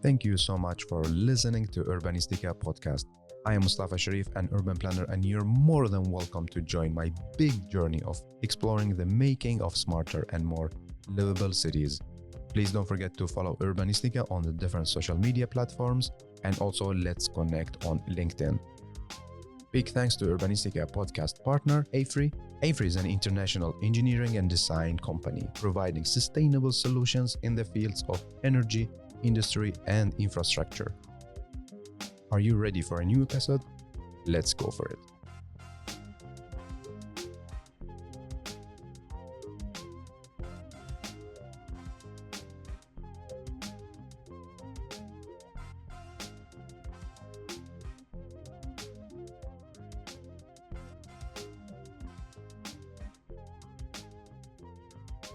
Thank you so much for listening to Urbanistica Podcast. I am Mustafa Sharif, an urban planner, and you're more than welcome to join my big journey of exploring the making of smarter and more livable cities. Please don't forget to follow Urbanistica on the different social media platforms, and also let's connect on LinkedIn. Big thanks to Urbanistica podcast partner AFRY. AFRY is an international engineering and design company providing sustainable solutions in the fields of energy, industry, and infrastructure. Are you ready for a new episode? Let's go for it.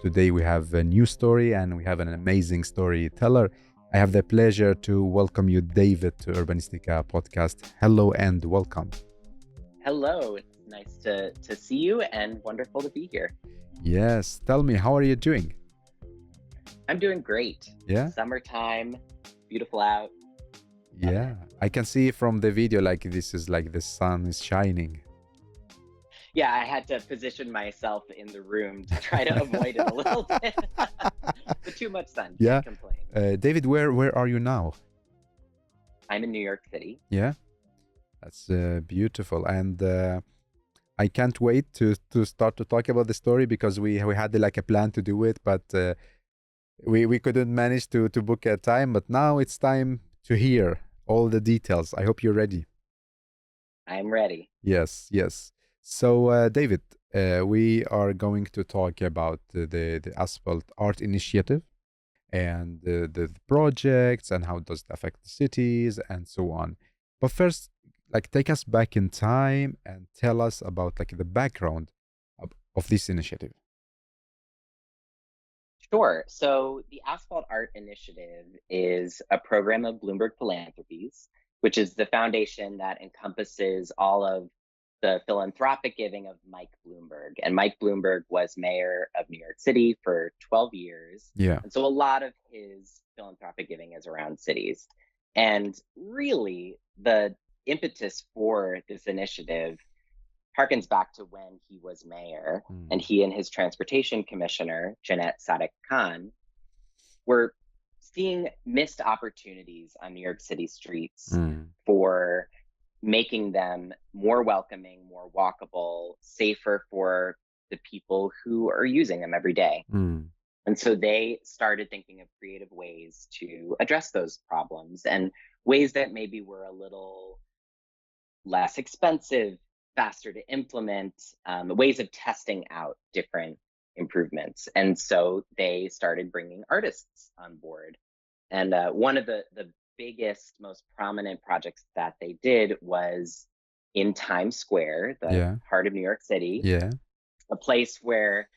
Today we have a new story and we have an amazing storyteller. I have the pleasure to welcome you, David, to Urbanistica Podcast. Hello and welcome. Hello, it's nice to see you and wonderful to be here. Yes, tell me, how are you doing? I'm doing great. Yeah? Summertime, beautiful out. Yeah, I can see from the video like this is like the sun is shining. Yeah, I had to position myself in the room to try to avoid it a little bit. But too much sun, Yeah. can't complain. David, where are you now? I'm in New York City. Yeah, that's beautiful. And I can't wait to start to talk about the story because we had like a plan to do it, but we couldn't manage to book a time. But now it's time to hear all the details. I hope you're ready. I'm ready. Yes. So, David, we are going to talk about the Asphalt Art Initiative and the projects and how does it affect the cities and so on. But first, like take us back in time and tell us about like the background of this initiative. Sure. So the Asphalt Art Initiative is a program of Bloomberg Philanthropies, which is the foundation that encompasses all of the philanthropic giving of Mike Bloomberg. And Mike Bloomberg was mayor of New York City for 12 years. Yeah. And so a lot of his philanthropic giving is around cities. And really, the impetus for this initiative harkens back to when he was mayor, and he and his transportation commissioner, Jeanette Sadik Khan, were seeing missed opportunities on New York City streets for making them more welcoming, more walkable, safer for the people who are using them every day. And so they started thinking of creative ways to address those problems, and ways that maybe were a little less expensive, faster to implement, ways of testing out different improvements. And so they started bringing artists on board. And one of the biggest, most prominent projects that they did was in Times Square, the heart of New York City, a place where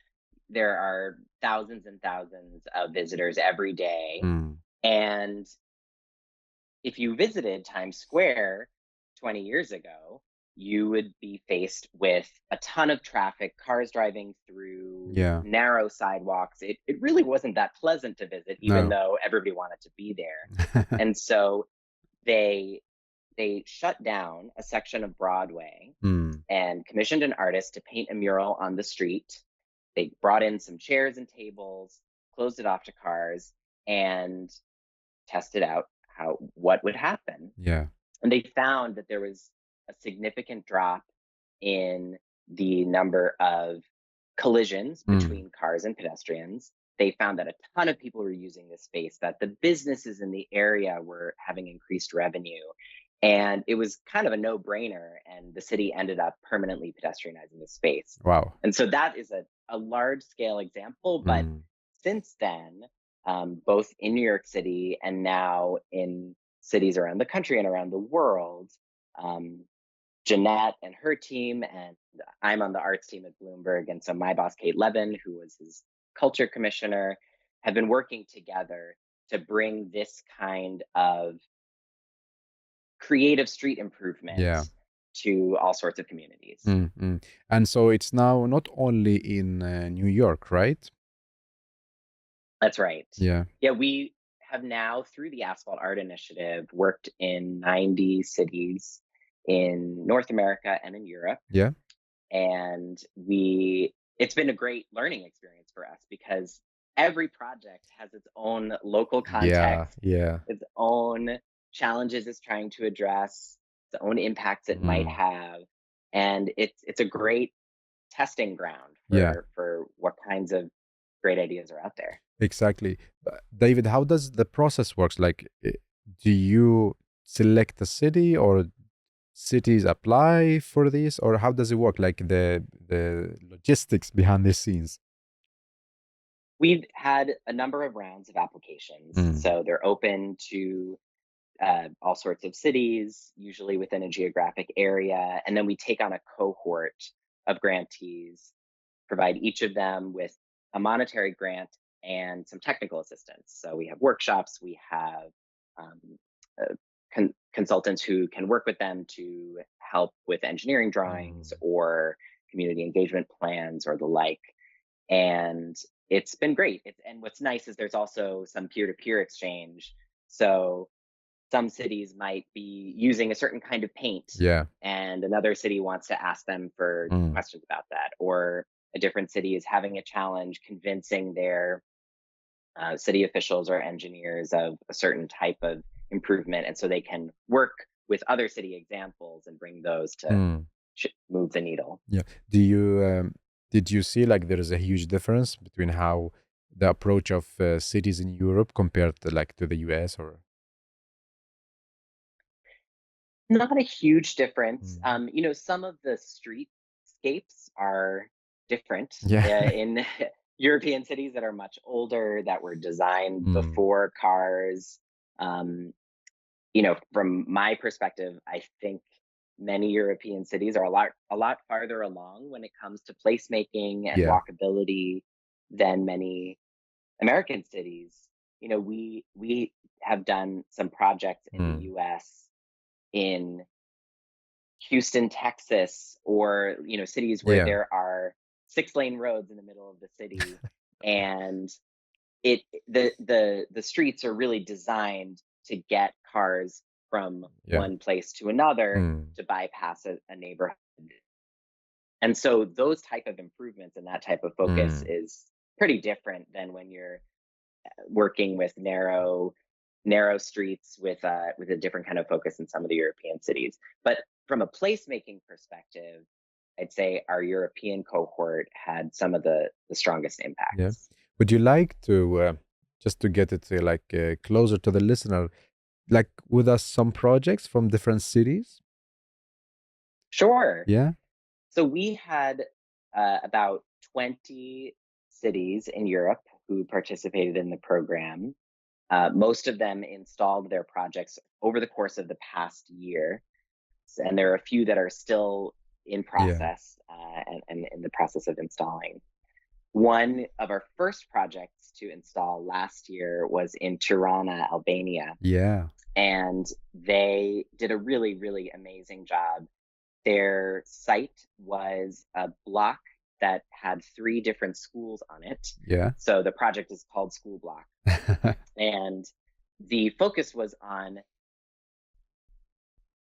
there are thousands and thousands of visitors every day. And if you visited Times Square 20 years ago, you would be faced with a ton of traffic, cars driving through narrow sidewalks. It really wasn't that pleasant to visit, even though everybody wanted to be there. And so they shut down a section of Broadway and commissioned an artist to paint a mural on the street. They brought in some chairs and tables, closed it off to cars, and tested out what would happen. And they found that there was a significant drop in the number of collisions between cars and pedestrians. They found that a ton of people were using this space, that the businesses in the area were having increased revenue. And it was kind of a no-brainer, and the city ended up permanently pedestrianizing the space. Wow. And so that is a large-scale example, but since then, both in New York City and now in cities around the country and around the world, Jeanette and her team, and I'm on the arts team at Bloomberg, and so my boss, Kate Levin, who was his culture commissioner, have been working together to bring this kind of creative street improvement to all sorts of communities. And so it's now not only in New York, right? That's right. Yeah. Yeah, we have now, through the Asphalt Art Initiative, worked in 90 cities in North America and in Europe. Yeah. And it's been a great learning experience for us because every project has its own local context, Yeah. its own challenges it's trying to address, its own impacts it might have. And it's a great testing ground for what kinds of great ideas are out there. Exactly. David, how does the process works? Like, do you select a city, or cities apply for this, or how does it work? Like the logistics behind the scenes. We've had a number of rounds of applications, so they're open to all sorts of cities, usually within a geographic area, and then we take on a cohort of grantees, provide each of them with a monetary grant and some technical assistance. So we have workshops, we have consultants who can work with them to help with engineering drawings or community engagement plans or the like. And it's been great. And what's nice is there's also some peer-to-peer exchange. So some cities might be using a certain kind of paint, and another city wants to ask them for questions about that. Or a different city is having a challenge convincing their city officials or engineers of a certain type of improvement, and so they can work with other city examples and bring those to move the needle. Yeah. Did you see like there is a huge difference between how the approach of cities in Europe compared to the US, or? Not a huge difference. Some of the streetscapes are different in European cities that are much older, that were designed before cars. From my perspective, I think many European cities are a lot farther along when it comes to placemaking and walkability than many American cities. We have done some projects in the US, in Houston, Texas, or cities where there are 6-lane roads in the middle of the city, and the streets are really designed to get cars from one place to another to bypass a neighborhood. And so those type of improvements and that type of focus is pretty different than when you're working with narrow streets with a different kind of focus in some of the European cities. But from a placemaking perspective, I'd say our European cohort had some of the strongest impacts. Yeah. Would you like to just to get it closer to the listener, like with us some projects from different cities? Sure. Yeah. So we had about 20 cities in Europe who participated in the program. Most of them installed their projects over the course of the past year. And there are a few that are still in process and in the process of installing. One of our first projects to install last year was in Tirana, Albania. Yeah. And they did a really, really amazing job. Their site was a block that had 3 different schools on it. Yeah. So the project is called School Block. And the focus was on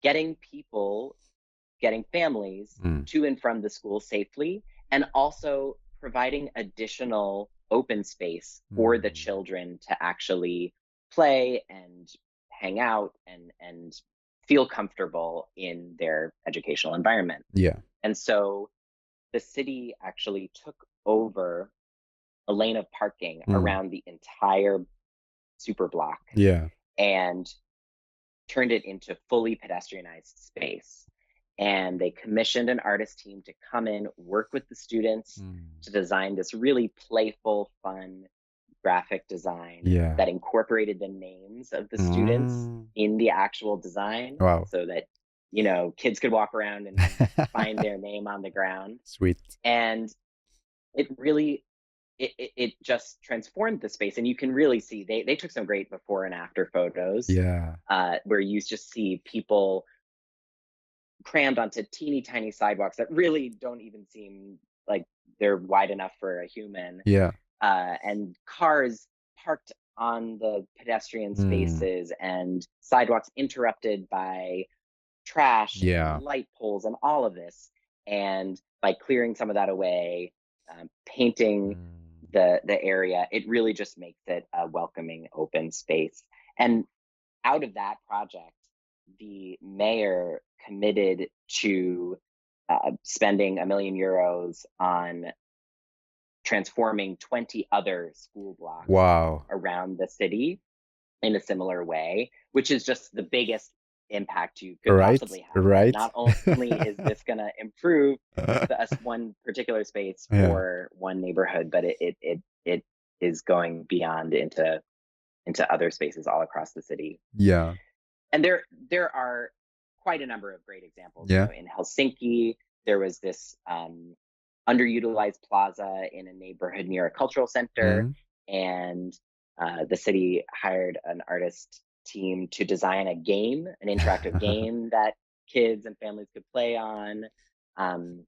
getting families to and from the school safely, and also providing additional open space for the children to actually play and hang out and feel comfortable in their educational environment. Yeah. And so the city actually took over a lane of parking around the entire super block. Yeah. And turned it into fully pedestrianized space. And they commissioned an artist team to come in, work with the students to design this really playful, fun graphic design that incorporated the names of the students in the actual design. Wow. So that, kids could walk around and find their name on the ground. Sweet. And it really, it just transformed the space. And you can really see, they took some great before and after photos. Yeah. Where you just see people crammed onto teeny tiny sidewalks that really don't even seem like they're wide enough for a human. Yeah. And cars parked on the pedestrian Mm. spaces and sidewalks interrupted by trash and Yeah. light poles and all of this. And by clearing some of that away, painting Mm. the area, it really just makes it a welcoming open space. And out of that project, the mayor committed to spending €1 million on transforming 20 other school blocks Wow. around the city in a similar way, which is just the biggest impact you could Right. possibly have. That Right. not only is this going to improve one particular space Yeah. for one neighborhood, but it is going beyond into other spaces all across the city. Yeah. And there are quite a number of great examples. Yeah. In Helsinki, there was this underutilized plaza in a neighborhood near a cultural center, Mm. and the city hired an artist team to design a game, an interactive game that kids and families could play on. And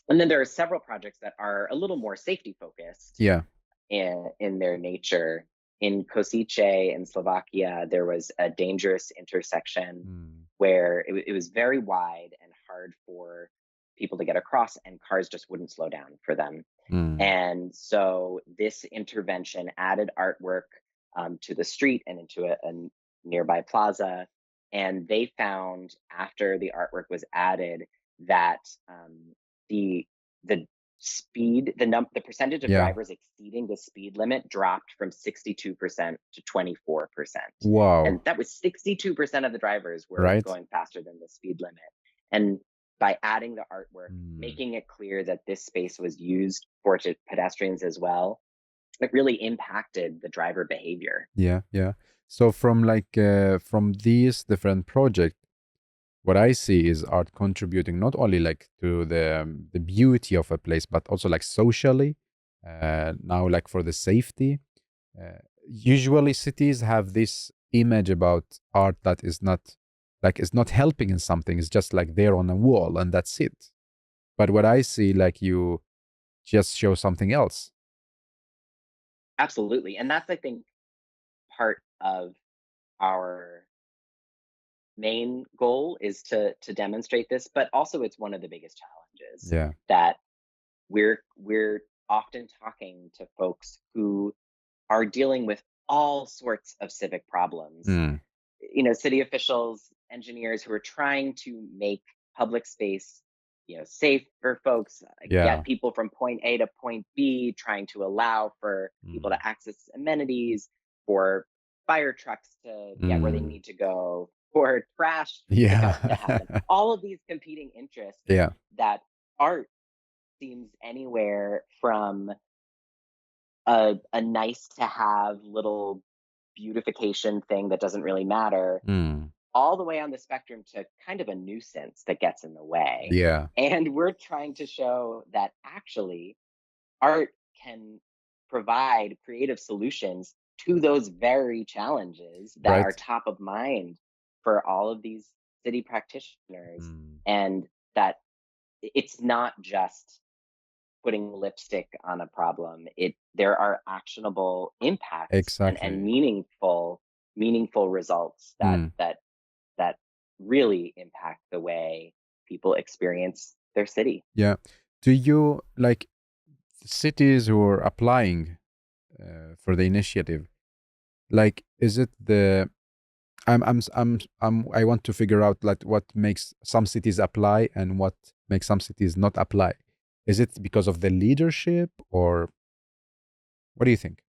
then there are several projects that are a little more safety focused Yeah. in their nature. In Kosice in Slovakia, there was a dangerous intersection Mm. where it was very wide and hard for people to get across, and cars just wouldn't slow down for them. Mm. And so this intervention added artwork to the street and into a nearby plaza. And they found after the artwork was added that the the the percentage of Yeah. drivers exceeding the speed limit dropped from 62% to 24%. Wow. And that was 62% of the drivers were Right. going faster than the speed limit. And by adding the artwork, Mm. making it clear that this space was used for pedestrians as well, it really impacted the driver behavior. Yeah. Yeah. So from these different projects, what I see is art contributing not only like to the beauty of a place, but also like socially. Now, like for the safety, usually cities have this image about art that is not like it's not helping in something. It's just like there on a wall and that's it. But what I see, like you just show something else. Absolutely. And that's, I think, part of our main goal is to demonstrate this, but also it's one of the biggest challenges Yeah. that we're often talking to folks who are dealing with all sorts of civic problems. Mm. City officials, engineers who are trying to make public space, safe for folks, Yeah. get people from point A to point B, trying to allow for people to access amenities, for fire trucks to get where they Mm. need to go, for trash Yeah. pickup to happen. All of these competing interests Yeah. that art seems anywhere from a nice to have little beautification thing that doesn't really matter, Mm. all the way on the spectrum to kind of a nuisance that gets in the way. Yeah. And we're trying to show that actually art can provide creative solutions to those very challenges that Right. are top of mind for all of these city practitioners. Mm. And that it's not just putting lipstick on a problem. There are actionable impacts Exactly. and meaningful results Mm. that really impact the way people experience their city. Yeah. Do you like cities who are applying for the initiative? Like, is it the I want to figure out like what makes some cities apply and what makes some cities not apply. Is it because of the leadership or what do you think?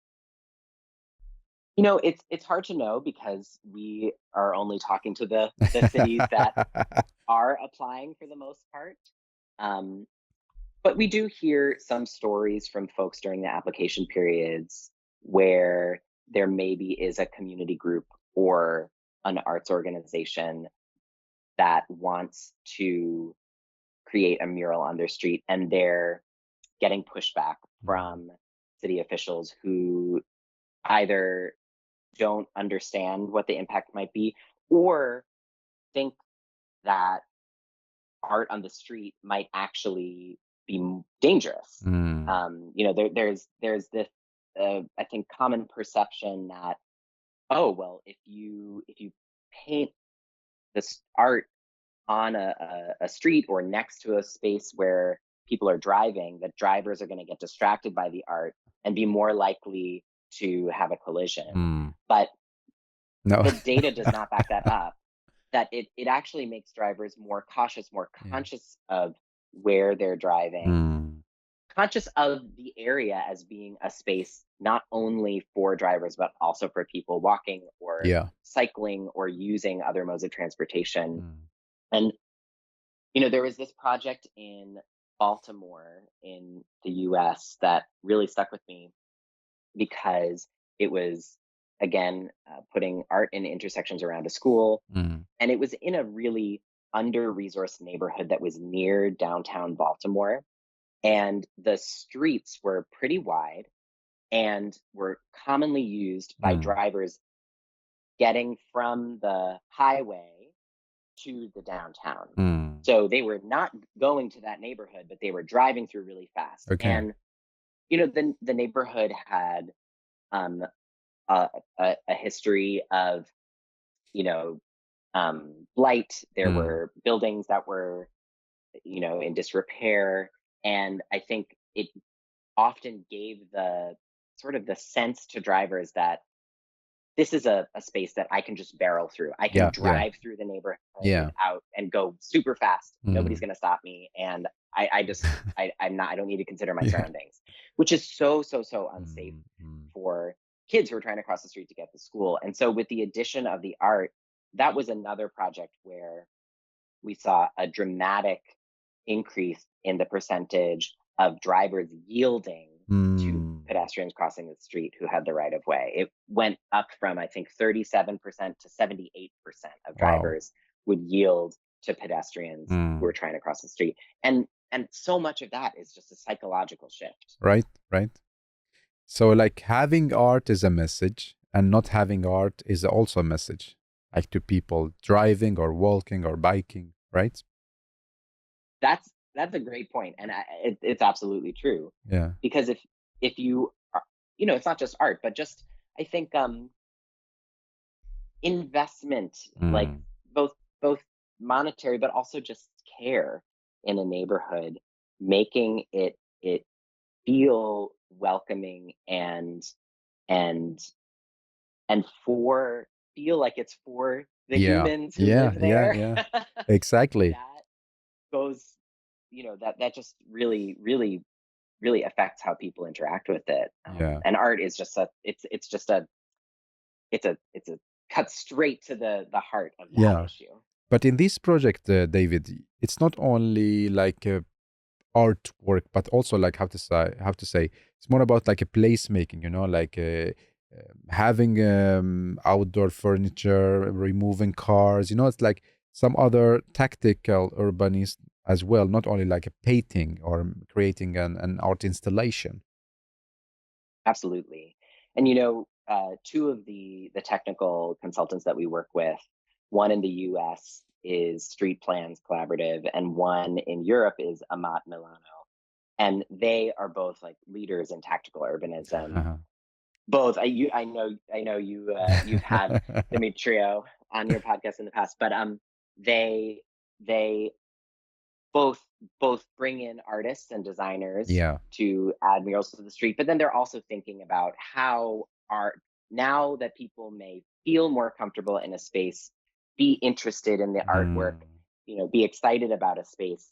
It's hard to know because we are only talking to the cities that are applying for the most part. But we do hear some stories from folks during the application periods where there maybe is a community group or an arts organization that wants to create a mural on their street, and they're getting pushback from city officials who either don't understand what the impact might be or think that art on the street might actually be dangerous. Mm. There's this I think, common perception that, oh, well, if you paint this art on a street or next to a space where people are driving, that drivers are going to get distracted by the art and be more likely to have a collision. But No. the data does not back that up, that it actually makes drivers more cautious, more conscious of where they're driving, conscious of the area as being a space not only for drivers, but also for people walking or cycling or using other modes of transportation. And, there was this project in Baltimore in the US that really stuck with me because it was, again, putting art in intersections around a school. And it was in a really under-resourced neighborhood that was near downtown Baltimore. And the streets were pretty wide and were commonly used by drivers getting from the highway to the downtown. So they were not going to that neighborhood, but they were driving through really fast. Okay. And, the neighborhood had a history of, blight. There were buildings that were, in disrepair. And I think it often gave the sort of the sense to drivers that this is a space that I can just barrel through. I can drive through the neighborhood out and go super fast. Nobody's going to stop me. And I don't need to consider my surroundings, which is so unsafe for kids who are trying to cross the street to get to school. And so with the addition of the art, that was another project where we saw a dramatic increase in the percentage of drivers yielding to pedestrians crossing the street who had the right of way. It went up from, I think, 37% to 78% of drivers would yield to pedestrians who were trying to cross the street. And so much of that is just a psychological shift. Right. So like having art is a message, and not having art is also a message, like to people driving or walking or biking, right? That's a great point, and it's absolutely true. Yeah. Because if you are, it's not just art, but just, I think, investment, like both monetary, but also just care in a neighborhood, making it feel welcoming and feel like it's for the humans who live there. Yeah. Exactly. That goes, that just really affects how people interact with it. And art is just it's a cut straight to the heart of that issue. But in this project, David, it's not only like a artwork, but also like how to say it's more about like a placemaking, like having outdoor furniture, removing cars, it's like some other tactical urbanist as well, not only like a painting or creating an art installation. Absolutely. And two of the technical consultants that we work with, one in the US is Street Plans Collaborative, and one in Europe is Amat Milano. And they are both like leaders in tactical urbanism. Both, I know you've had Demetrio on your podcast in the past, but they both bring in artists and designers to add murals to the street, but then they're also thinking about how art, now that people may feel more comfortable in a space, be interested in the artwork, be excited about a space,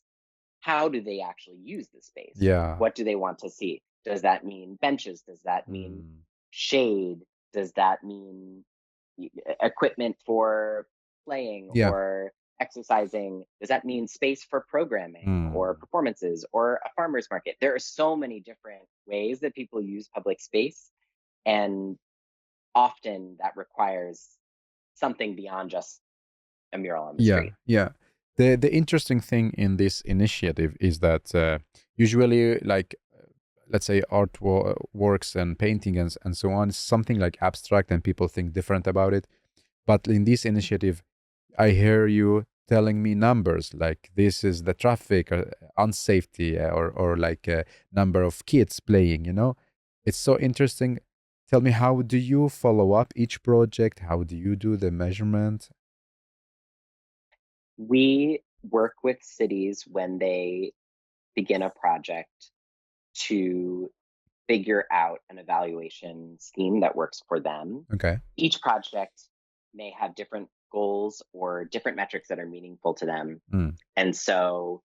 how do they actually use the space? What do they want to see? Does that mean benches? Does that mean shade? Does that mean equipment for playing or exercising? Does that mean space for programming or performances or a farmer's market? There are so many different ways that people use public space, and often that requires something beyond just a mural on the street. The interesting thing in this initiative is that usually, like, let's say artworks and painting and so on, is something like abstract and people think different about it. But in this initiative, I hear you telling me numbers, like this is the traffic or unsafety or like a number of kids playing, It's so interesting. Tell me, how do you follow up each project? How do you do the measurement? We work with cities when they begin a project to figure out an evaluation scheme that works for them. Okay. Each project may have different goals or different metrics that are meaningful to them. Mm. And so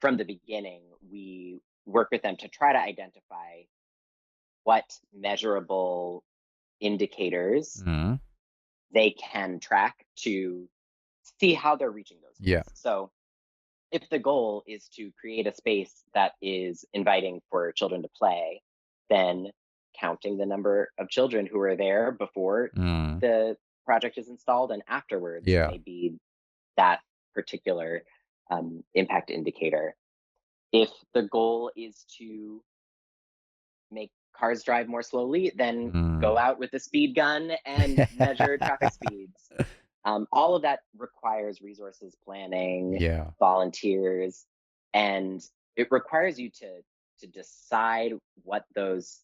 from the beginning, we work with them to try to identify what measurable indicators Mm. they can track to see how they're reaching those goals. Yeah. So if the goal is to create a space that is inviting for children to play, then counting the number of children who are there before Mm. the project is installed and afterwards Yeah. may be that particular impact indicator. If the goal is to make cars drive more slowly, then go out with the speed gun and measure traffic speeds. All of that requires resources planning, Yeah. volunteers, and it requires you to decide what those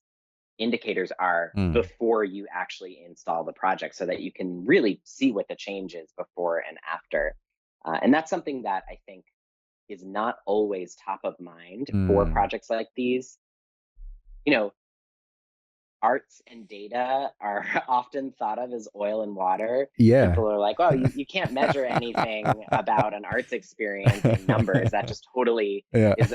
indicators are before you actually install the project so that you can really see what the change is before and after. And that's something that I think is not always top of mind for projects like these. You know, arts and data are often thought of as oil and water. Yeah. People are like, well, you can't measure anything about an arts experience in numbers. That just totally is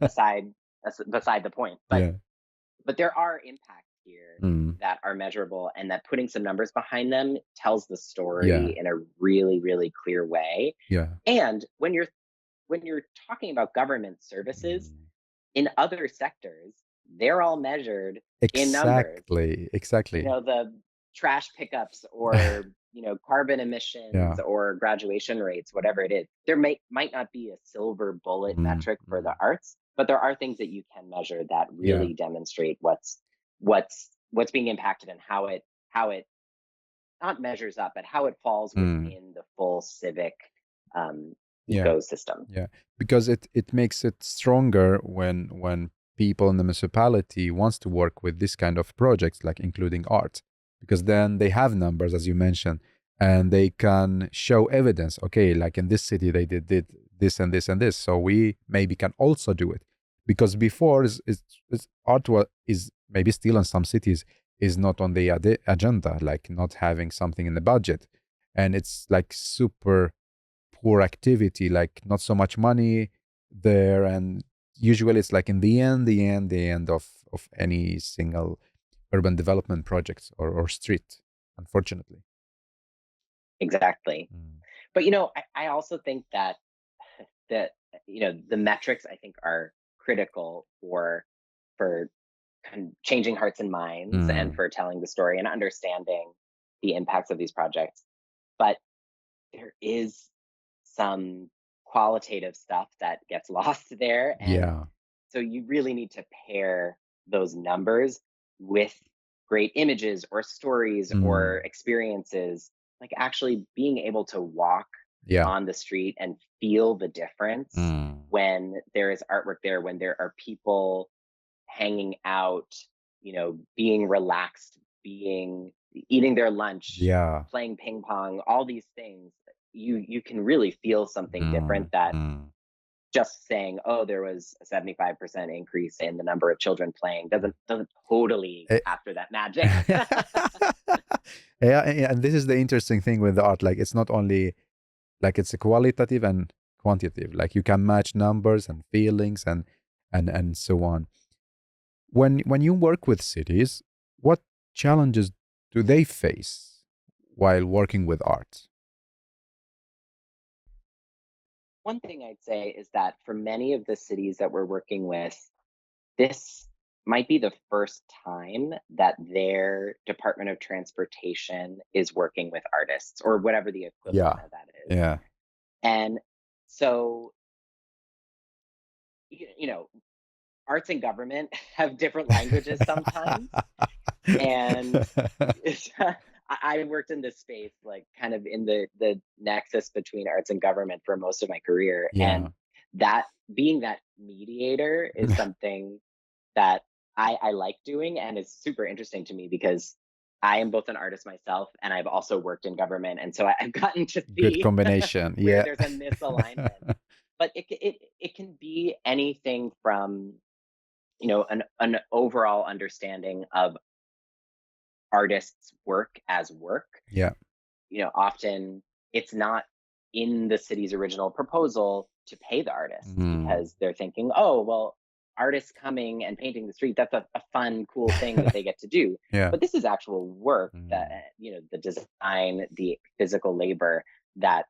beside the point. But there are impacts here that are measurable, and that putting some numbers behind them tells the story in a really, really clear way. Yeah. And when you're talking about government services in other sectors, they're all measured in numbers. Exactly. The trash pickups or carbon emissions or graduation rates, whatever it is. There might not be a silver bullet metric for the arts, but there are things that you can measure that really demonstrate what's being impacted and how it not measures up, but how it falls within the full civic ecosystem. Yeah, because it makes it stronger when people in the municipality wants to work with this kind of projects, like including art, because then they have numbers, as you mentioned, and they can show evidence. Okay, like in this city they did this and this and this, so we maybe can also do it. Because before art is maybe still in some cities is not on the agenda, like not having something in the budget, and it's like super poor activity, like not so much money there, and usually it's like in the end of any single urban development projects or street, unfortunately. Exactly. But I also think that the metrics, I think, are critical for changing hearts and minds and for telling the story and understanding the impacts of these projects. But there is some qualitative stuff that gets lost there. And so you really need to pair those numbers with great images or stories or experiences, like actually being able to walk on the street and feel the difference when there is artwork there, when there are people hanging out, being relaxed, eating their lunch, playing ping pong, all these things. You can really feel something different that just saying, oh, there was a 75% increase in the number of children playing doesn't totally capture that magic. And this is the interesting thing with the art. Like, it's not only like it's a qualitative and quantitative. Like, you can match numbers and feelings and so on. When you work with cities, what challenges do they face while working with art? One thing I'd say is that for many of the cities that we're working with, this might be the first time that their Department of Transportation is working with artists, or whatever the equivalent of that is. Yeah. And so, arts and government have different languages sometimes. And I worked in this space, like kind of in the nexus between arts and government for most of my career. And that being that mediator is something that I like doing, and it's super interesting to me because I am both an artist myself and I've also worked in government, and so I've gotten to Good see combination. where Yeah. there's a misalignment. But it can be anything from, an overall understanding of artists' work as work. Yeah. Often it's not in the city's original proposal to pay the artists because they're thinking, oh, well, artists coming and painting the street, that's a fun, cool thing that they get to do. Yeah. But this is actual work that, the design, the physical labor that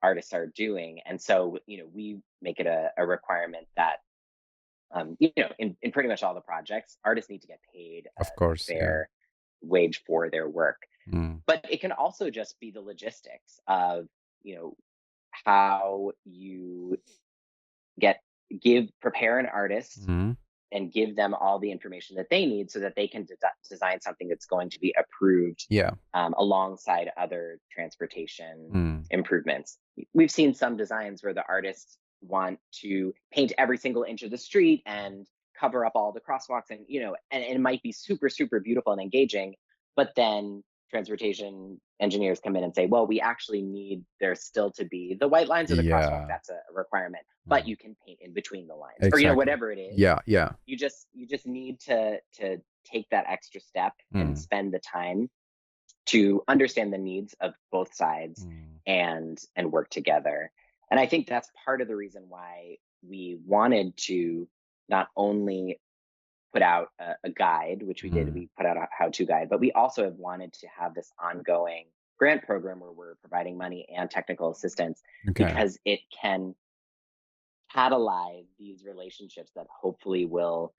artists are doing. And so, we make it a requirement that, in pretty much all the projects, artists need to get paid a Of course. Yeah. fair wage for their work. Mm. But it can also just be the logistics of, how you prepare an artist Mhm. and give them all the information that they need so that they can design something that's going to be approved Yeah. alongside other transportation Mm. improvements. We've seen some designs where the artists want to paint every single inch of the street and cover up all the crosswalks, and and it might be super, super beautiful and engaging, but then transportation engineers come in and say, well, we actually need there still to be the white lines of the crosswalk. Yeah. That's a requirement, but you can paint in between the lines, or Exactly. whatever it is. Yeah. Yeah. You just need to take that extra step and spend the time to understand the needs of both sides and work together. And I think that's part of the reason why we wanted to not only put out a guide, which we did. We put out a how-to guide, but we also have wanted to have this ongoing grant program where we're providing money and technical assistance, Okay. because it can catalyze these relationships that hopefully will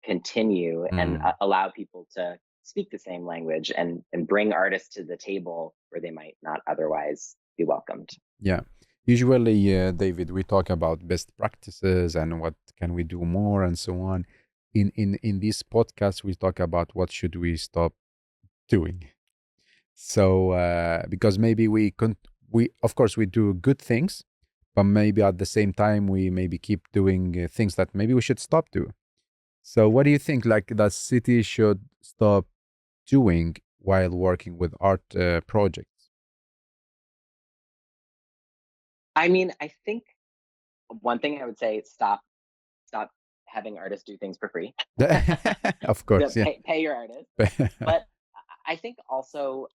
continue and allow people to speak the same language and bring artists to the table where they might not otherwise be welcomed. Yeah. Usually, David, we talk about best practices and what can we do more and so on. In this podcast, we talk about what should we stop doing. So because maybe we of course we do good things, but maybe at the same time we maybe keep doing things that maybe we should stop doing. So what do you think, like, the city should stop doing while working with art projects? I mean, I think one thing I would say is stop having artists do things for free. Of course, yeah. Pay your artists. But I think also,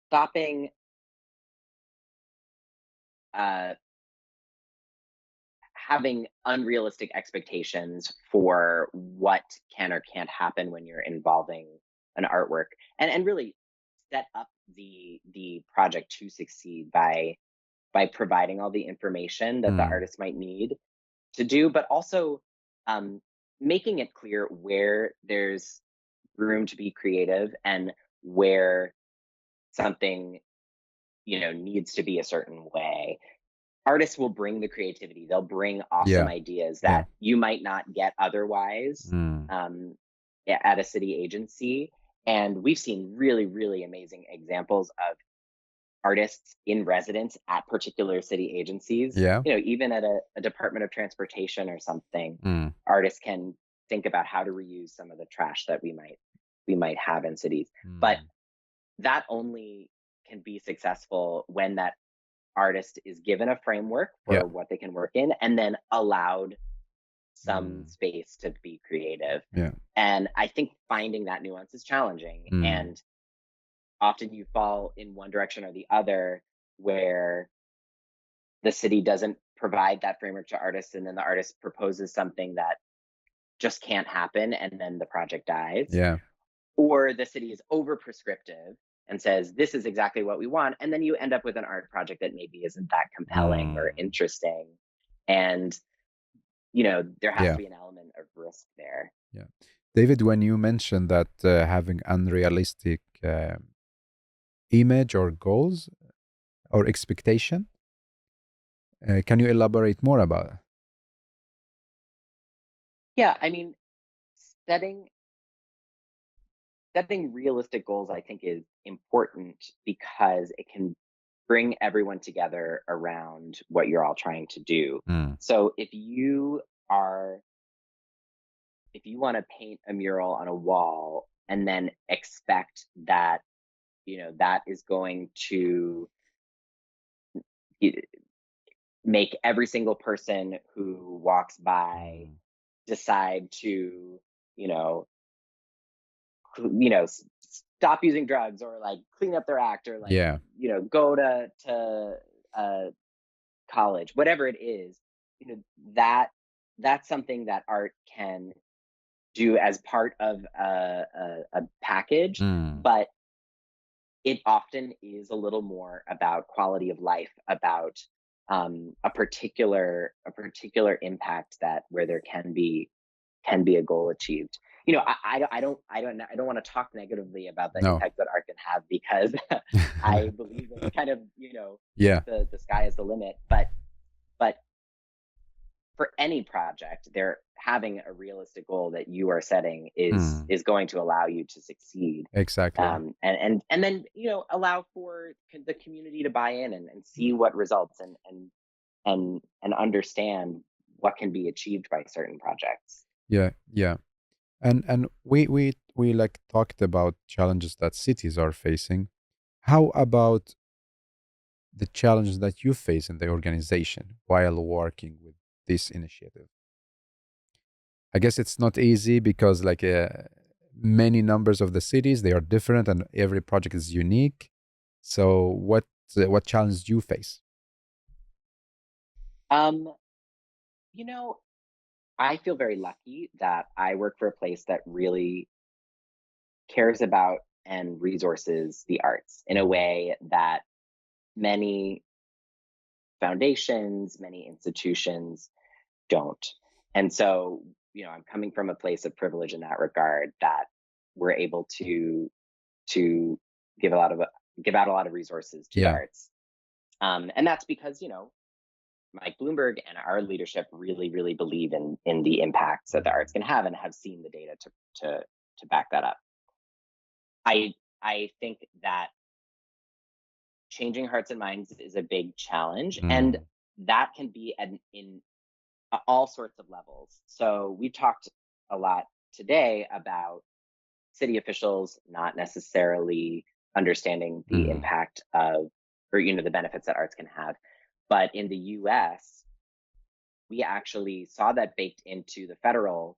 stopping having unrealistic expectations for what can or can't happen when you're involving an artwork, and really set up the project to succeed by providing all the information that the artist might need to do, but also making it clear where there's room to be creative and where something needs to be a certain way. Artists will bring the creativity. They'll bring awesome ideas that you might not get otherwise at a city agency. And we've seen really, really amazing examples of artists in residence at particular city agencies. Yeah. Even at a Department of Transportation or something, artists can think about how to reuse some of the trash that we might have in cities. But that only can be successful when that artist is given a framework for what they can work in and then allowed some space to be creative. Yeah. And I think finding that nuance is challenging. And often you fall in one direction or the other, where the city doesn't provide that framework to artists, and then the artist proposes something that just can't happen, and then the project dies. Yeah. Or the city is over prescriptive and says, this is exactly what we want. And then you end up with an art project that maybe isn't that compelling or interesting. And, there has to be an element of risk there. Yeah. David, when you mentioned that having unrealistic image or goals or expectation, can you elaborate more about it? Yeah, I mean, setting realistic goals, I think, is important because it can bring everyone together around what you're all trying to do. So if you want to paint a mural on a wall and then expect that, that is going to make every single person who walks by decide to, stop using drugs or like clean up their act or like, go to college, whatever it is, that's something that art can do as part of a package, but it often is a little more about quality of life, about a particular impact where there can be a goal achieved. I don't want to talk negatively about the impact that art can have, because I believe in kind of the sky is the limit, but for any project, they're having a realistic goal that you are setting is going to allow you to succeed. Exactly. And then allow for the community to buy in and see what results and understand what can be achieved by certain projects. Yeah. And we like talked about challenges that cities are facing. How about the challenges that you face in the organization while working with this initiative? I guess it's not easy because like many numbers of the cities, they are different and every project is unique. So what challenges do you face? I feel very lucky that I work for a place that really cares about and resources the arts in a way that many foundations, many institutions don't. And so, I'm coming from a place of privilege in that regard, that we're able to give out a lot of resources to the arts. And that's because, Mike Bloomberg and our leadership really, really believe in the impacts that the arts can have and have seen the data to back that up. I think that changing hearts and minds is a big challenge, and that can be in all sorts of levels. So we talked a lot today about city officials not necessarily understanding the impact of, or the benefits that arts can have. But in the US, we actually saw that baked into the federal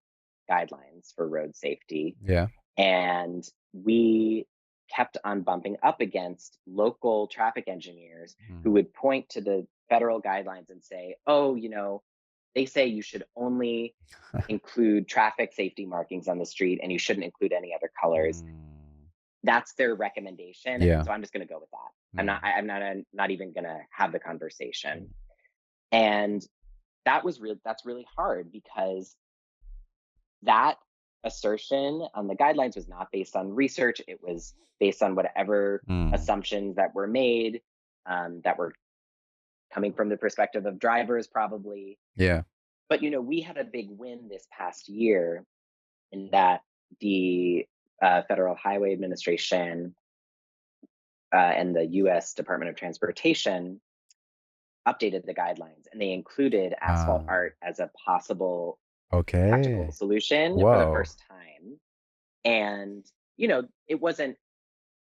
guidelines for road safety. Yeah. And we kept on bumping up against local traffic engineers who would point to the federal guidelines and say, oh, they say you should only include traffic safety markings on the street and you shouldn't include any other colors. That's their recommendation. Yeah. And so I'm just going to go with that. I'm not even going to have the conversation. And that's really hard, because that assertion on the guidelines was not based on research. It was based on whatever assumptions that were made, that were coming from the perspective of drivers, probably. Yeah. But, we had a big win this past year in that the Federal Highway Administration and the U.S. Department of Transportation updated the guidelines, and they included asphalt art as a possible practical solution for the first time. And, it wasn't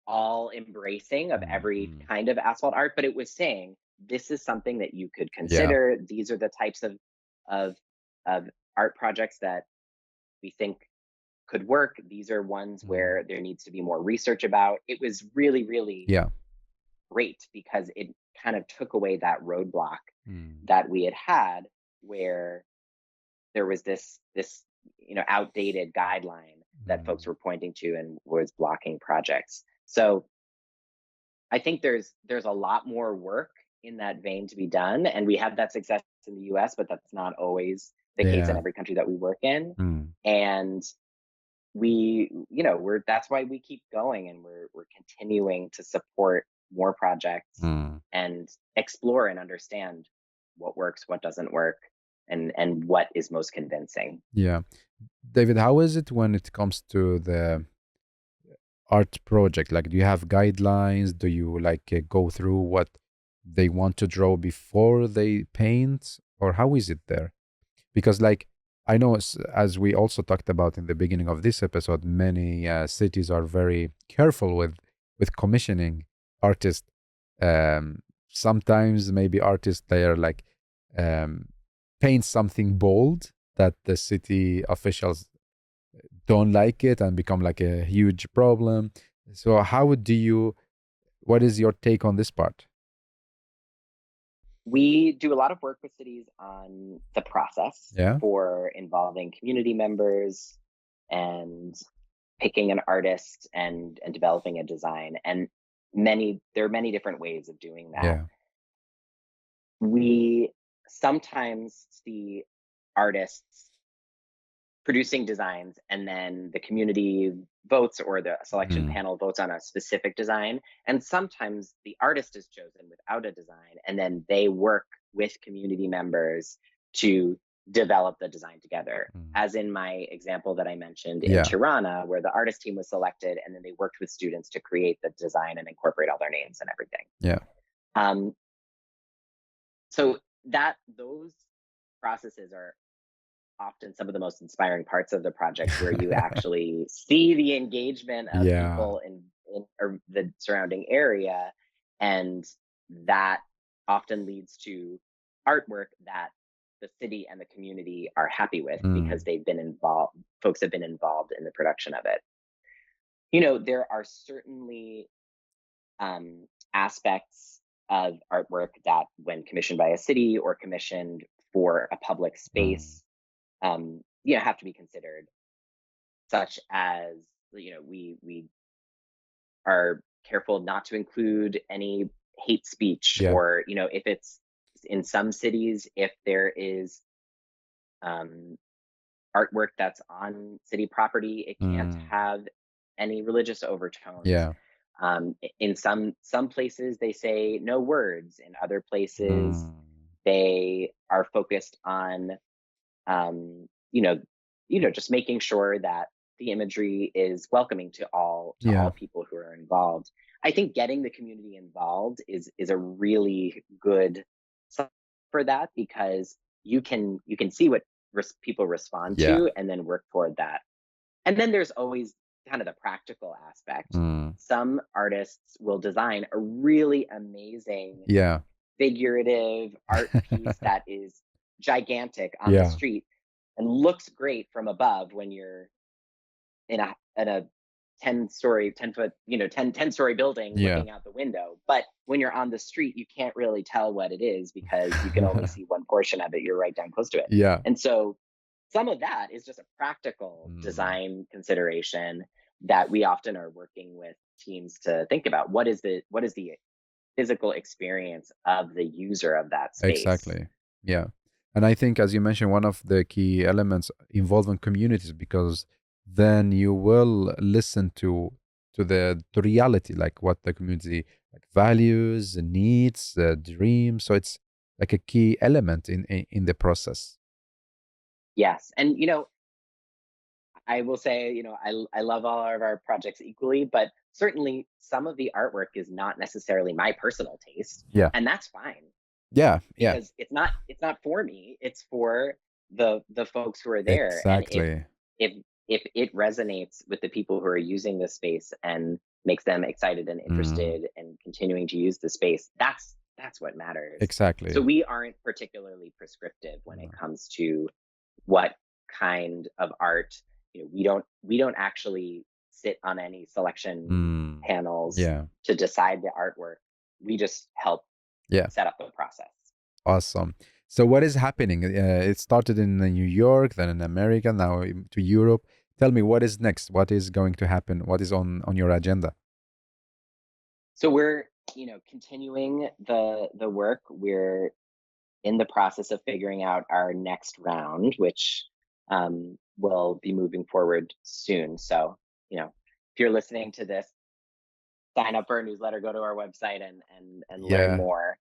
all embracing of every kind of asphalt art, but it was saying, this is something that you could consider. Yeah. These are the types of art projects that we think could work. These are ones where there needs to be more research about. It was really, really great, because it kind of took away that roadblock that we had where there was this outdated guideline that folks were pointing to and was blocking projects. So I think there's a lot more work in that vein to be done, and we have that success in the US, but that's not always the case in every country that we work in. And that's why we keep going, and we're continuing to support more projects and explore and understand what works, what doesn't work, and what is most convincing. Yeah. David, how is it when it comes to the art project? Like, do you have guidelines? Do you go through what they want to draw before they paint, or how is it there? Because like I know, as we also talked about in the beginning of this episode, many cities are very careful with commissioning artists. Sometimes maybe artists, they are like um, paint something bold that the city officials don't like it and become like a huge problem. So how do you, what is your take on this part? We do a lot of work with cities on the process Yeah. for involving community members and picking an artist and developing a design. And there are many different ways of doing that. Yeah. We sometimes see artists producing designs, and then the community votes or the selection Mhm. panel votes on a specific design. And sometimes the artist is chosen without a design, and then they work with community members to develop the design together. Mm. As in my example that I mentioned in Yeah. Tirana, where the artist team was selected, and then they worked with students to create the design and incorporate all their names and everything. Yeah. So those processes are often some of the most inspiring parts of the project, where you actually see the engagement of Yeah. people in or the surrounding area, and that often leads to artwork that the city and the community are happy with because they've been involved. Folks have been involved in the production of it. There are certainly aspects of artwork that, when commissioned by a city or commissioned for a public space, have to be considered, such as we are careful not to include any hate speech, Yeah. or if it's in some cities, if there is artwork that's on city property, it can't have any religious overtones. Yeah. In some places they say no words. In other places they are focused on just making sure that the imagery is welcoming to all people who are involved. I think getting the community involved is a really good sign for that, because you can see what people respond Yeah. to, and then work toward that. And then there's always kind of the practical aspect. Some artists will design a really amazing Yeah. figurative art piece that is gigantic on the Yeah. street and looks great from above when you're in a 10-story building Yeah. looking out the window. But when you're on the street, you can't really tell what it is, because you can only see one portion of it. You're right down close to it. Yeah. And so some of that is just a practical design consideration that we often are working with teams to think about. What is the physical experience of the user of that space? Exactly. Yeah. And I think, as you mentioned, one of the key elements involving communities, because then you will listen to the reality, like what the community like values, needs, dreams. So it's like a key element in the process. Yes. And I will say, I love all of our projects equally, but certainly some of the artwork is not necessarily my personal taste. Yeah. And that's fine. Yeah. Yeah. Because it's not for me, it's for the folks who are there. Exactly. And if it resonates with the people who are using the space and makes them excited and interested and continuing to use the space, that's what matters. Exactly. So we aren't particularly prescriptive when it comes to what kind of art. We don't actually sit on any selection panels to decide the artwork. We just help set up the process. Awesome. So what is happening? It started in New York, then in America, now to Europe. Tell me, what is next? What is going to happen? What is on your agenda? So we're continuing the work. We're in the process of figuring out our next round, which will be moving forward soon. So if you're listening to this, sign up for our newsletter, go to our website, and learn more.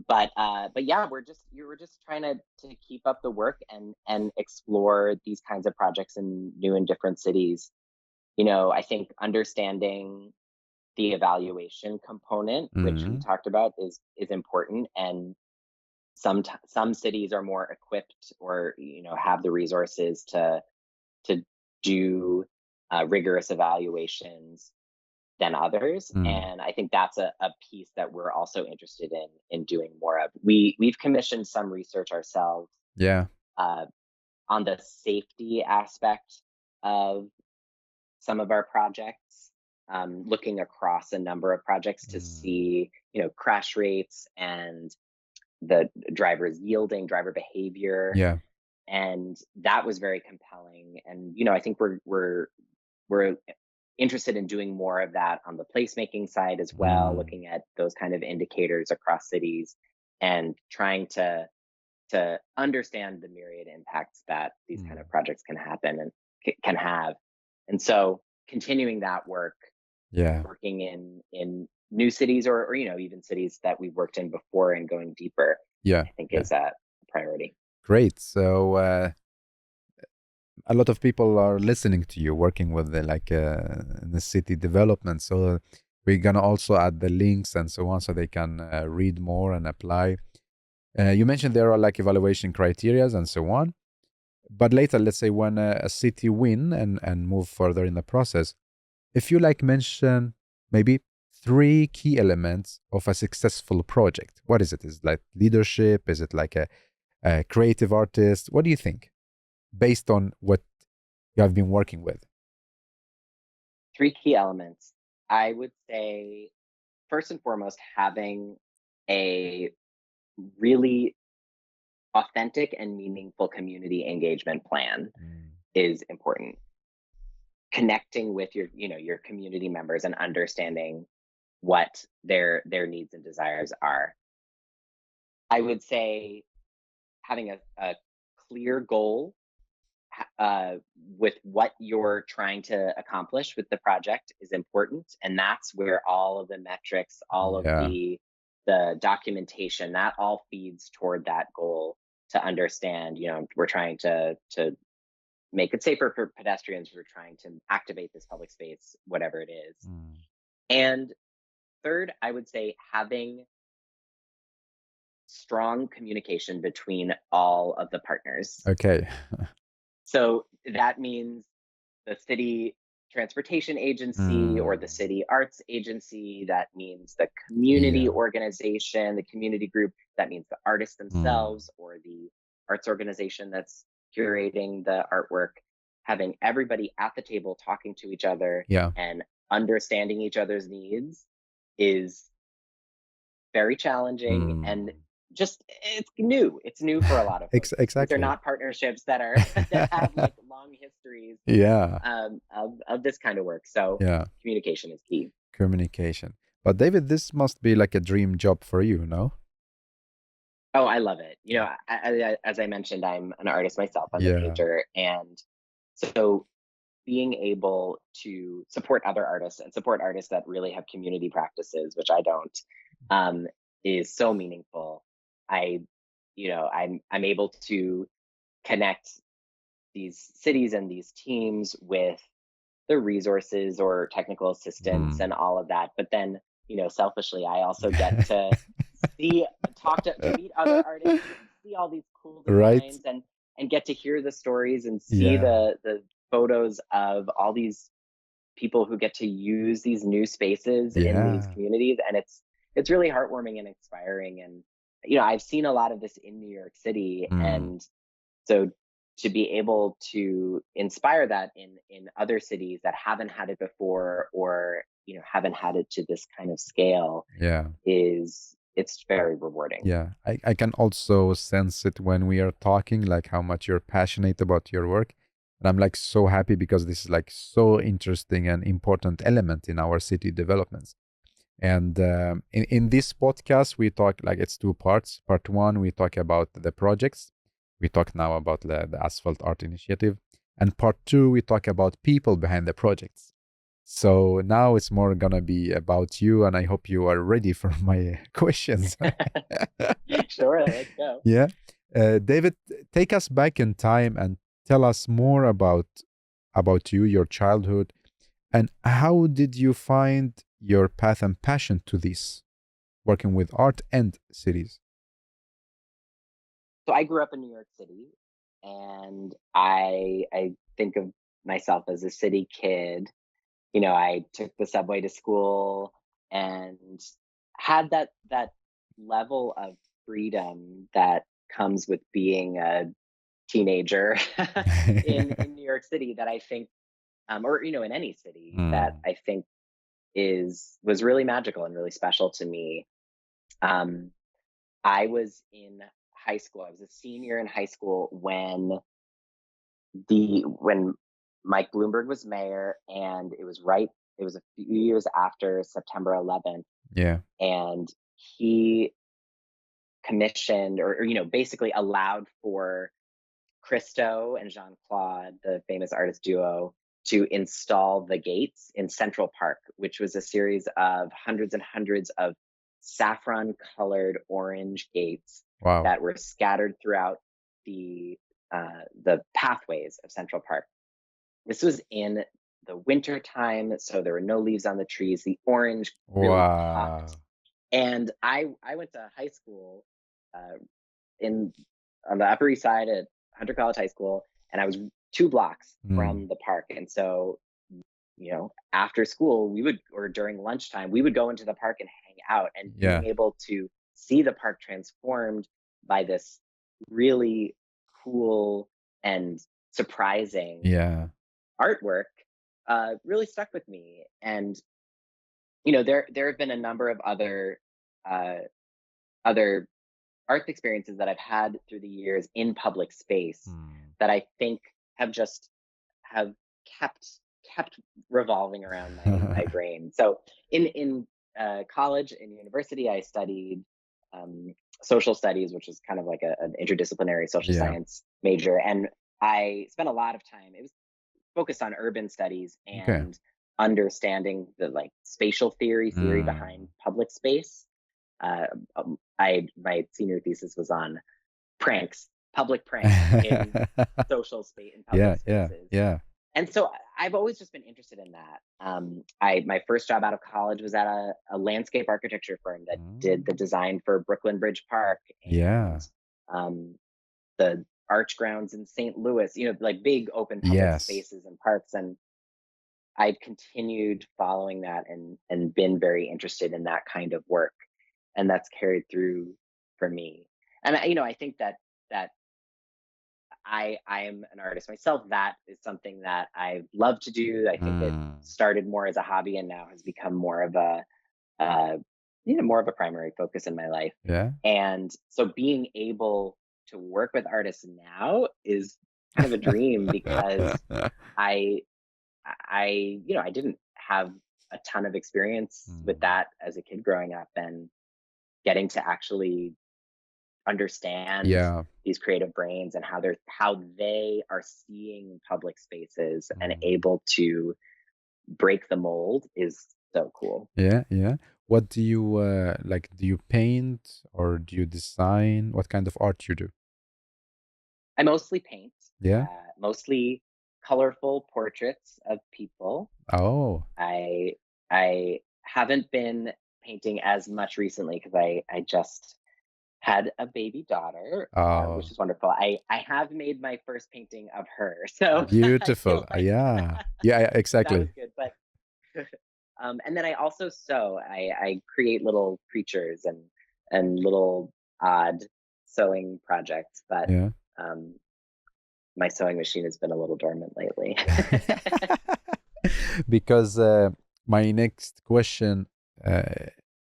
But yeah, we're just trying to keep up the work and explore these kinds of projects in new and different cities. I think understanding the evaluation component, which we talked about, is important. And some cities are more equipped or have the resources to do rigorous evaluations than others. And I think that's a piece that we're also interested in doing more of. We've commissioned some research ourselves on the safety aspect of some of our projects, looking across a number of projects to see crash rates and the drivers yielding, driver behavior. And that was very compelling. And I think we're interested in doing more of that on the placemaking side as well, looking at those kind of indicators across cities and trying to understand the myriad impacts that these kind of projects can happen and can have. And so continuing that work, working in new cities or even cities that we've worked in before and going deeper, I think is a priority. Great. So a lot of people are listening to you working with the city development. So we're gonna also add the links and so on, so they can read more and apply. You mentioned there are evaluation criteria and so on. But later, let's say when a city win and move further in the process, if you mention maybe 3 key elements of a successful project, what is it? Is it leadership? Is it a creative artist? What do you think, based on what you have been working with? 3 key elements. I would say, first and foremost, having a really authentic and meaningful community engagement plan is important. Connecting with your community members and understanding what their needs and desires are. I would say having a clear goal with what you're trying to accomplish with the project is important, and that's where all of the metrics, all of the documentation, that all feeds toward that goal. To understand, we're trying to make it safer for pedestrians. We're trying to activate this public space, whatever it is. And third, I would say having strong communication between all of the partners. Okay. So that means the city transportation agency or the city arts agency. That means the community organization, the community group. That means the artists themselves or the arts organization that's curating the artwork. Having everybody at the table talking to each other and understanding each other's needs is very challenging and just it's new for a lot of folks. Exactly. They're not partnerships that have long histories of this kind of work. So communication is key. Communication. But David, this must be a dream job for you, no? Oh, I love it. As I mentioned, I'm an artist myself. I'm a painter. And so being able to support other artists and support artists that really have community practices, which I don't, is so meaningful. I'm able to connect these cities and these teams with the resources or technical assistance and all of that. But then, selfishly, I also get to to meet other artists, see all these cool designs and get to hear the stories and see the photos of all these people who get to use these new spaces in these communities. And it's really heartwarming and inspiring. And, I've seen a lot of this in New York City. And so to be able to inspire that in other cities that haven't had it before or, haven't had it to this kind of scale it's very rewarding. Yeah, I can also sense it when we are talking, how much you're passionate about your work. And I'm so happy because this is so interesting and important element in our city developments. And in this podcast, we talk it's 2 parts. Part 1, we talk about the projects. We talk now about the Asphalt Art Initiative. And part 2, we talk about people behind the projects. So now it's more gonna be about you, and I hope you are ready for my questions. Sure, let's go. Yeah. David, take us back in time and tell us more about you, your childhood, And how did you find your path and passion to this, working with art and cities? So I grew up in New York City, and I think of myself as a city kid. I took the subway to school and had that level of freedom that comes with being a teenager in New York City that I think, or in any city, that Mm. I think was really magical and really special to me. Um, I was in high school. I was a senior in high school when Mike Bloomberg was mayor, and it was a few years after September 11th, Yeah. and he commissioned or basically allowed for Christo and Jean Claude, the famous artist duo, to install the gates in Central Park, which was a series of hundreds and hundreds of saffron colored orange gates Wow. that were scattered throughout the pathways of Central Park. This was in the winter time, so there were no leaves on the trees. The orange really popped. Wow. And I went to high school uh, in on the Upper East Side at Hunter College High School, and I was 2 blocks Mm. from the park. And so, after school, or during lunchtime, we would go into the park and hang out. And being Yeah. able to see the park transformed by this really cool and surprising Yeah. artwork really stuck with me. And there have been a number of uh, other art experiences that I've had through the years in public space Mm. that I think have kept revolving around my brain. So in college, in university, I studied social studies, which is kind of like an interdisciplinary social Yeah. science major, and I spent a lot of time. It was focused on urban studies Okay. and understanding the spatial theory behind Mm. public space. I my senior thesis was on public pranks in in Yeah, public yeah, spaces. yeah. And so I've always just been interested in that. I My first job out of college was at a landscape architecture firm that did the Mm. design for Brooklyn Bridge Park and Yeah. um, the Arch grounds in St. Louis. Like big open public Yes. spaces and parks. And I've continued following that and been very interested in that kind of work, and that's carried through for me. And I think that I am an artist myself. That is something that I love to do. I think it Mm. started more as a hobby and now has become more of uh, more of a primary focus in my life. Yeah. And so being able to work with artists now is kind of a dream because I I didn't have a ton of experience with Mm. that as a kid growing up, and getting to actually understand Yeah. these creative brains and how they are seeing public spaces and Mm. able to break the mold is so cool. Yeah, yeah. What do you like? Do you paint or do you design? What kind of art you do? I mostly paint, Yeah. mostly colorful portraits of people. Oh. I haven't been painting as much recently because I just had a baby daughter, which Oh. is wonderful. I have made my first painting of her, so I Beautiful. feel like Yeah. Yeah, yeah, that was exactly. good. But and then I also sew. I create little creatures and little odd sewing projects, but Yeah. um, my sewing machine has been a little dormant lately. Because my next question uh,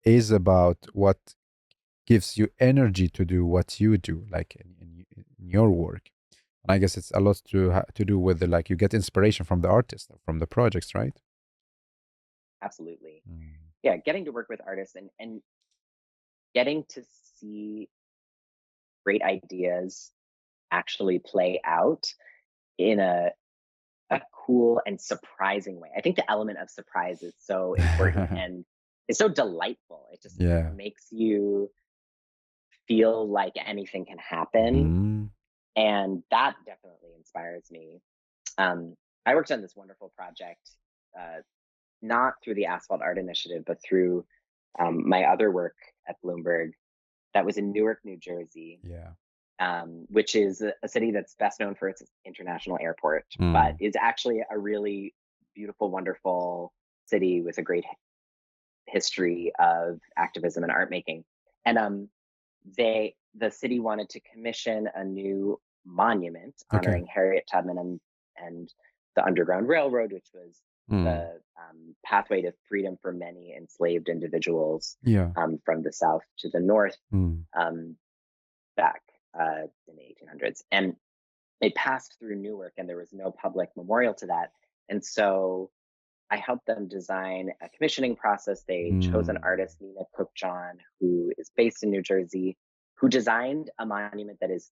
is about what gives you energy to do what you do, like in your work. And I guess it's a lot to do with the, like, you get inspiration from the artist, from the projects, right? Absolutely, Mm. yeah. Getting to work with artists and getting to see great ideas actually play out in a cool and surprising way. I think the element of surprise is so important and it's so delightful. It just Yeah. makes you feel like anything can happen. Mm. And that definitely inspires me. Um, I worked on this wonderful project not through the Asphalt Art Initiative, but through my other work at Bloomberg that was in Newark, New Jersey, which is a city that's best known for its international airport, but is actually a really beautiful, wonderful city with a great history of activism and art making. And the city wanted to commission a new monument honoring Harriet Tubman and the Underground Railroad, which was the pathway to freedom for many enslaved individuals from the South to the North back in the 1800s. And it passed through Newark, and there was no public memorial to that. And so I helped them design a commissioning process. They chose an artist, Nina Cook-John, who is based in New Jersey, who designed a monument that is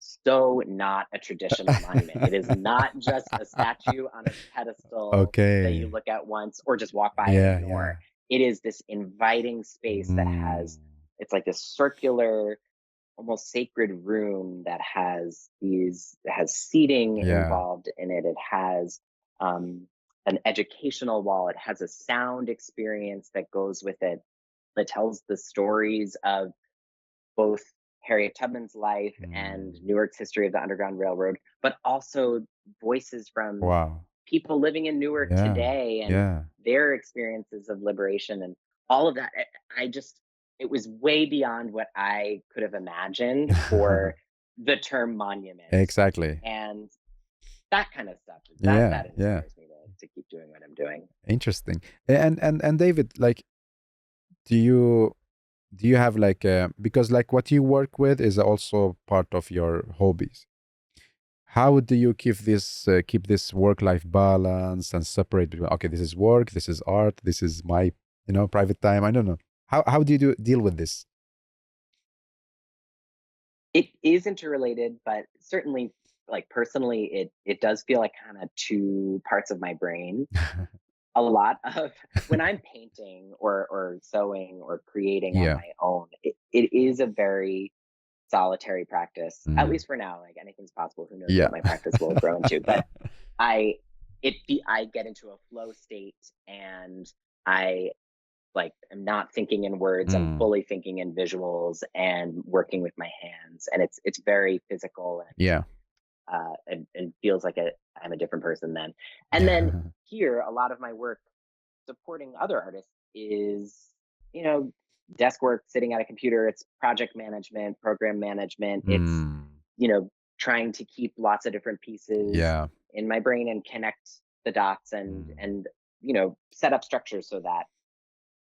so not a traditional monument. It is not just a statue on a pedestal that you look at once or just walk by and ignore. It is this inviting space that has, it's like this circular, almost sacred room that has seating involved in it. It has an educational wall. It has a sound experience that goes with it. That tells the stories of both Harriet Tubman's life and Newark's history of the Underground Railroad, but also voices from people living in Newark today and their experiences of liberation and all of that. It was way beyond what I could have imagined for the term monument. Exactly. And that kind of stuff. That inspires me to keep doing what I'm doing. Interesting. And David, like, do you have like because like what you work with is also part of your hobbies. How do you keep this work-life balance and separate between, okay, this is work, this is art, this is my private time? I don't know. How do you deal with this? It is interrelated, but certainly, like personally, it does feel like kind of two parts of my brain. A lot of when I'm painting or sewing or creating on my own, it is a very solitary practice, at least for now. Like anything's possible. Who knows what my practice will grow into? But I get into a flow state, and I I'm not thinking in words. I'm fully thinking in visuals and working with my hands, and it's very physical and and feels like I'm a different person then. And then here, a lot of my work supporting other artists is, desk work, sitting at a computer. It's project management, program management. It's, trying to keep lots of different pieces in my brain and connect the dots and set up structures so that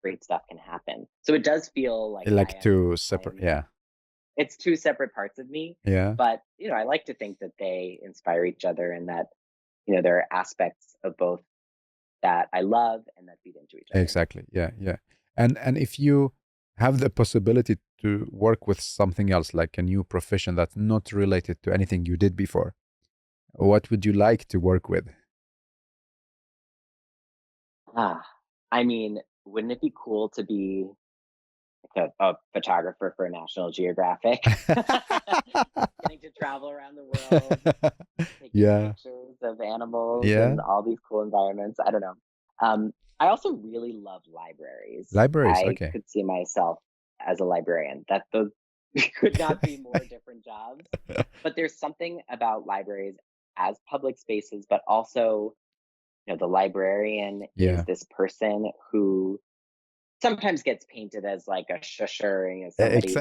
great stuff can happen. So it does feel like two separate, it's two separate parts of me. But I like to think that they inspire each other, and that there are aspects of both that I love and that feed into each other. Exactly. And if you have the possibility to work with something else, like a new profession that's not related to anything you did before, what would you like to work with? I mean, wouldn't it be cool to be like a photographer for National Geographic? Getting to travel around the world, taking pictures of animals and all these cool environments. I don't know. I also really love libraries. I could see myself as a librarian. That those could not be more different jobs. But there's something about libraries as public spaces, but also, the librarian is this person who sometimes gets painted as like a shusher, somebody.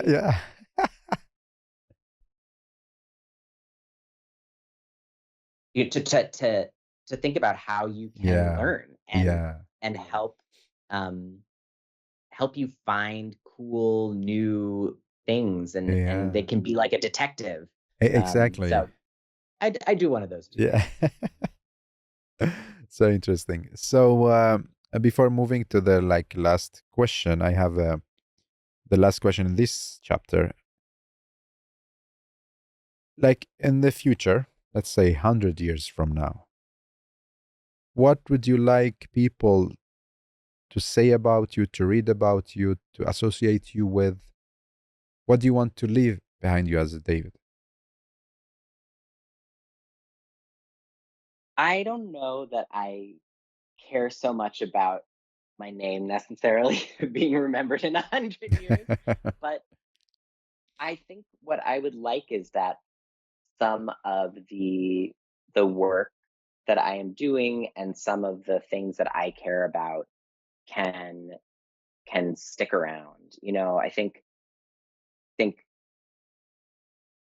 To think about how you can learn and help you find cool new things, and they can be like a detective. Exactly. So I do one of those too. So interesting. So before moving to the last question, I have the last question in this chapter. Like in the future, let's say 100 years from now, what would you like people to say about you, to read about you, to associate you with? What do you want to leave behind you as a David? I don't know that I care so much about my name necessarily being remembered in 100 years, but I think what I would like is that some of the work that I am doing and some of the things that I care about can stick around. I think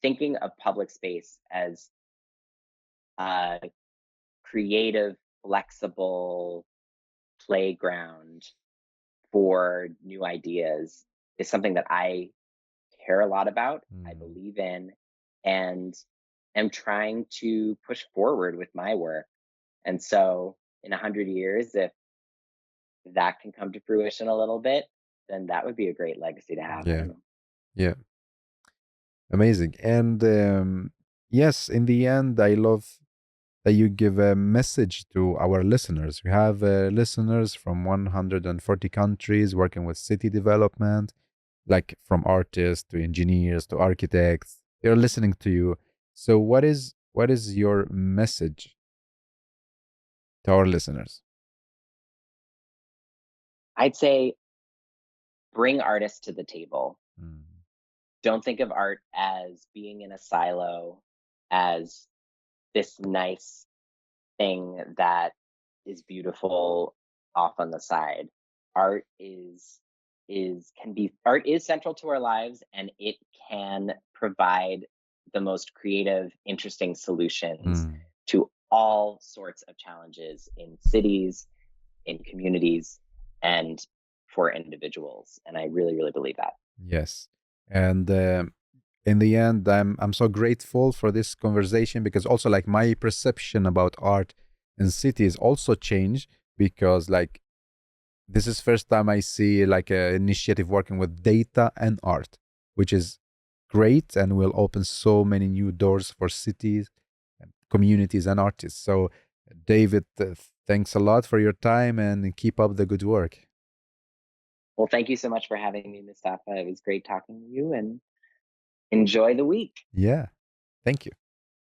thinking of public space as a creative, flexible playground for new ideas is something that I care a lot about, I believe in, and am trying to push forward with my work. And so in 100 years, if that can come to fruition a little bit, then that would be a great legacy to have. Yeah. Yeah. Amazing. And yes, in the end, I love that you give a message to our listeners. We have listeners from 140 countries working with city development, like from artists to engineers to architects. They're listening to you. So what is your message to our listeners? I'd say bring artists to the table. Mm. Don't think of art as being in a silo, as this nice thing that is beautiful off on the side. Art is central to our lives, and it can provide the most creative, interesting solutions Mm. to all sorts of challenges in cities, in communities, and for individuals. And I really, really believe that. Yes. And in the end, I'm so grateful for this conversation, because also like my perception about art in cities also changed, because like this is first time I see like a initiative working with data and art, which is great and will open so many new doors for cities, communities, and artists. So, David, thanks a lot for your time and keep up the good work. Well, thank you so much for having me, Mustafa. It was great talking to you, and enjoy the week. Yeah, thank you.